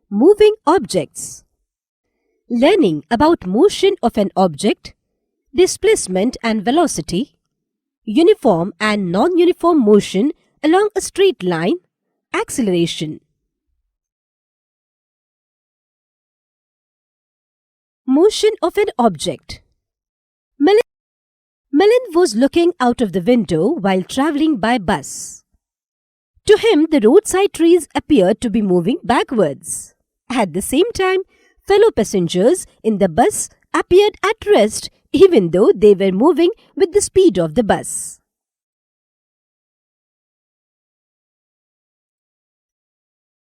Moving objects. Learning about motion of an object, displacement and velocity, uniform and non-uniform motion along a straight line, acceleration. Motion of an object. Milind was looking out of the window while travelling by bus. To him, the roadside trees appeared to be moving backwards. At the same time, fellow passengers in the bus appeared at rest even though they were moving with the speed of the bus.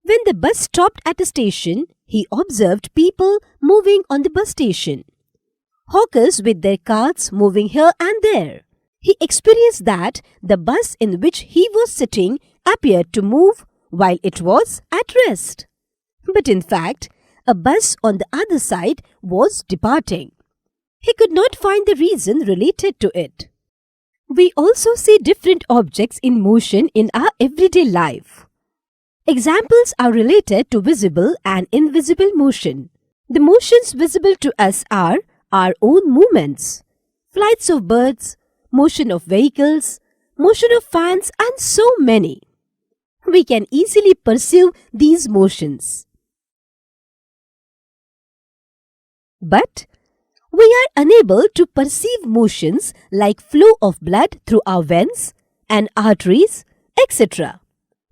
When the bus stopped at a station, he observed people moving on the bus station. Hawkers with their carts moving here and there. He experienced that the bus in which he was sitting appeared to move while it was at rest. But in fact, a bus on the other side was departing. He could not find the reason related to it. We also see different objects in motion in our everyday life. Examples are related to visible and invisible motion. The motions visible to us are our own movements, flights of birds, motion of vehicles, motion of fans, and so many. We can easily perceive these motions. But we are unable to perceive motions like flow of blood through our veins and arteries, etc.,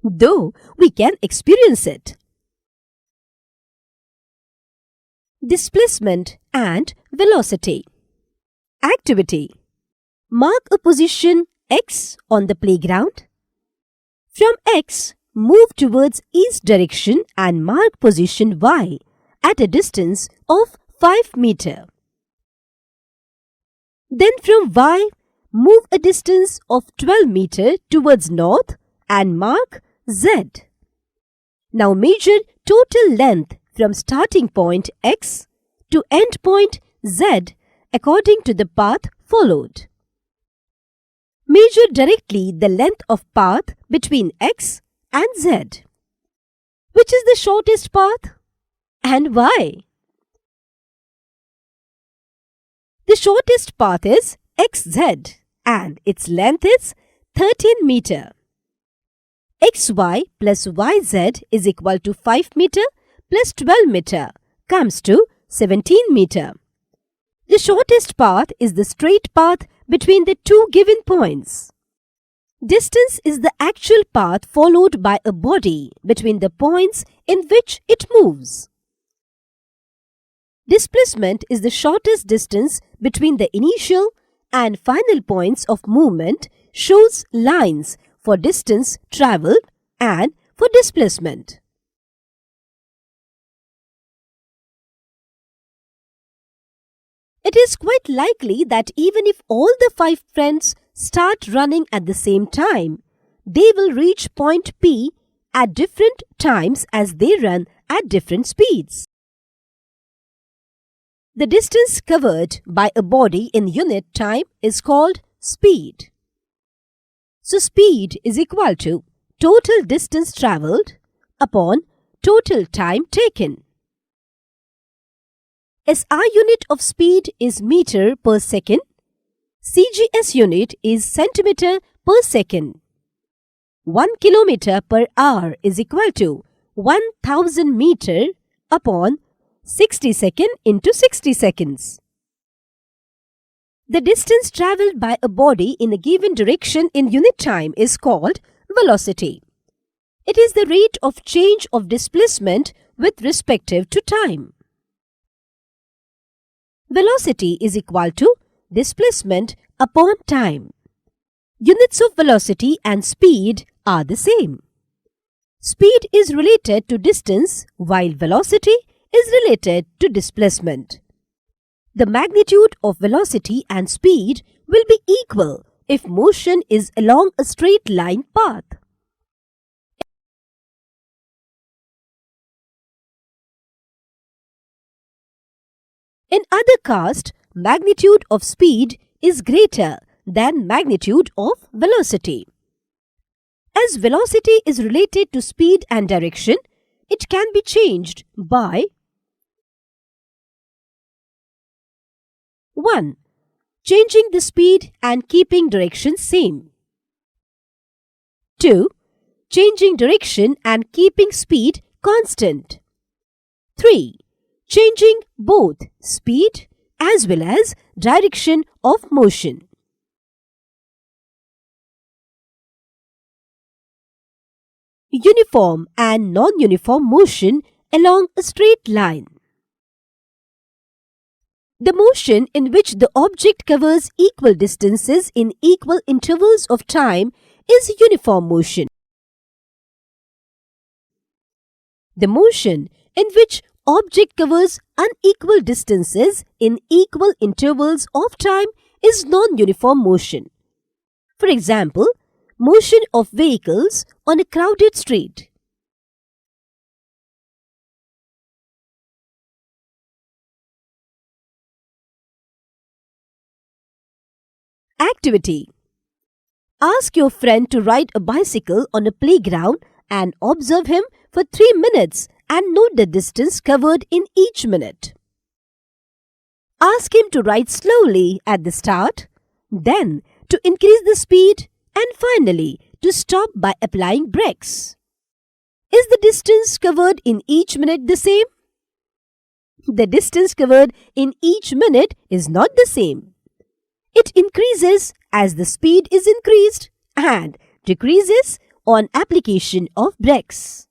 though we can experience it. Displacement and velocity. Activity. Mark a position X on the playground. From X, move towards east direction and mark position Y at a distance of 5 meters. Then from Y, move a distance of 12 meters towards north and mark Z. Now measure total length from starting point X to end point Z according to the path followed. Measure directly the length of path between X and Z. Which is the shortest path and why? The shortest path is XZ and its length is 13 meters. XY plus YZ is equal to 5 meters plus 12 meters comes to 17 meters. The shortest path is the straight path between the two given points. Distance is the actual path followed by a body between the points in which it moves. Displacement is the shortest distance between the initial and final points of movement, shows lines for distance travelled and for displacement. It is quite likely that even if all the 5 friends start running at the same time, they will reach point P at different times as they run at different speeds. The distance covered by a body in unit time is called speed. So speed is equal to total distance travelled upon total time taken. SI unit of speed is meter per second. CGS unit is centimeter per second. 1 kilometer per hour is equal to 1000 meter upon 60 seconds into 60 seconds. The distance travelled by a body in a given direction in unit time is called velocity. It is the rate of change of displacement with respective to time. Velocity is equal to displacement upon time. Units of velocity and speed are the same. Speed is related to distance while velocity is related to displacement. The magnitude of velocity and speed will be equal if motion is along a straight line path. In other caste, magnitude of speed is greater than magnitude of velocity. As velocity is related to speed and direction, it can be changed by 1. Changing the speed and keeping direction same. 2. Changing direction and keeping speed constant. 3. Changing both speed as well as direction of motion. Uniform and non-uniform motion along a straight line. The motion in which the object covers equal distances in equal intervals of time is uniform motion. The motion in which object covers unequal distances in equal intervals of time is non-uniform motion. For example, motion of vehicles on a crowded street. Activity. Ask your friend to ride a bicycle on a playground and observe him for 3 minutes and note the distance covered in each minute. Ask him to ride slowly at the start, then to increase the speed, and finally to stop by applying brakes. Is the distance covered in each minute the same? The distance covered in each minute is not the same. It increases as the speed is increased and decreases on application of brakes.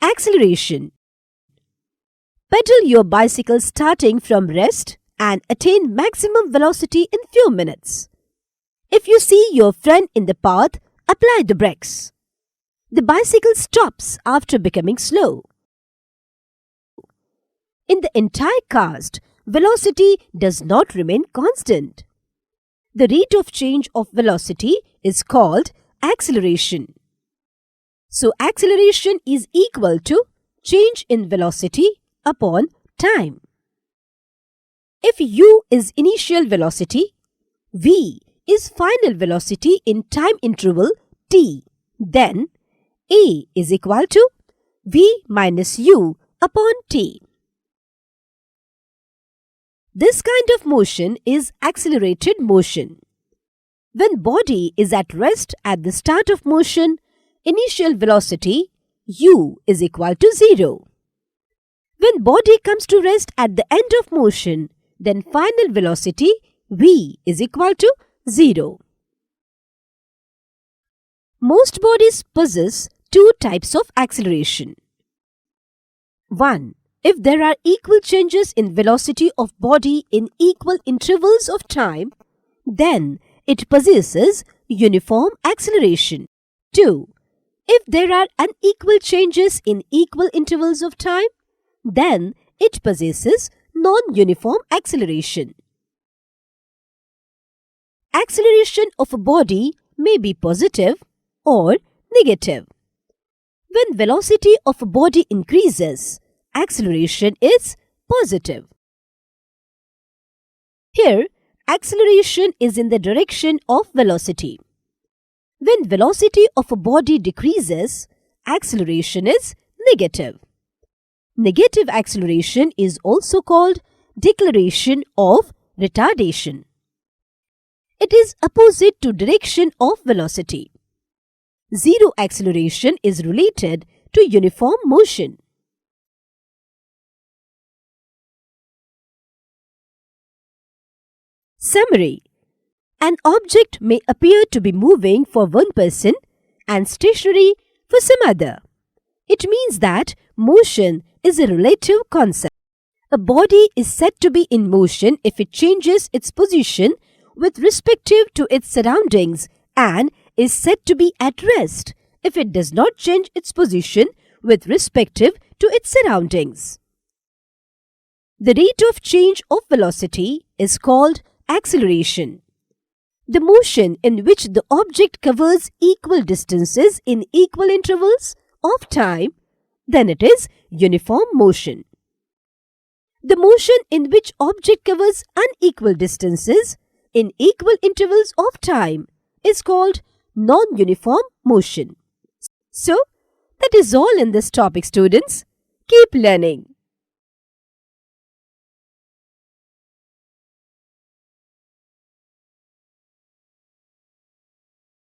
Acceleration. Pedal your bicycle starting from rest and attain maximum velocity in few minutes. If you see your friend in the path, apply the brakes. The bicycle stops after becoming slow. In the entire cast, velocity does not remain constant. The rate of change of velocity is called acceleration. So, acceleration is equal to change in velocity upon time. If u is initial velocity, v is final velocity in time interval t, then a is equal to v minus u upon t. This kind of motion is accelerated motion. When body is at rest at the start of motion, initial velocity u is equal to 0. When body comes to rest at the end of motion, then final velocity v is equal to 0. Most bodies possess two types of acceleration. 1. If there are equal changes in velocity of body in equal intervals of time, then it possesses uniform acceleration. 2. If there are unequal changes in equal intervals of time, then it possesses non-uniform acceleration. Acceleration of a body may be positive or negative. When velocity of a body increases, acceleration is positive. Here, acceleration is in the direction of velocity. When velocity of a body decreases, acceleration is negative. Negative acceleration is also called deceleration of retardation. It is opposite to direction of velocity. Zero acceleration is related to uniform motion. Summary. An object may appear to be moving for one person and stationary for some other. It means that motion is a relative concept. A body is said to be in motion if it changes its position with respect to its surroundings and is said to be at rest if it does not change its position with respect to its surroundings. The rate of change of velocity is called acceleration. The motion in which the object covers equal distances in equal intervals of time, then it is uniform motion. The motion in which object covers unequal distances in equal intervals of time is called non-uniform motion. So, that is all in this topic, students. Keep learning.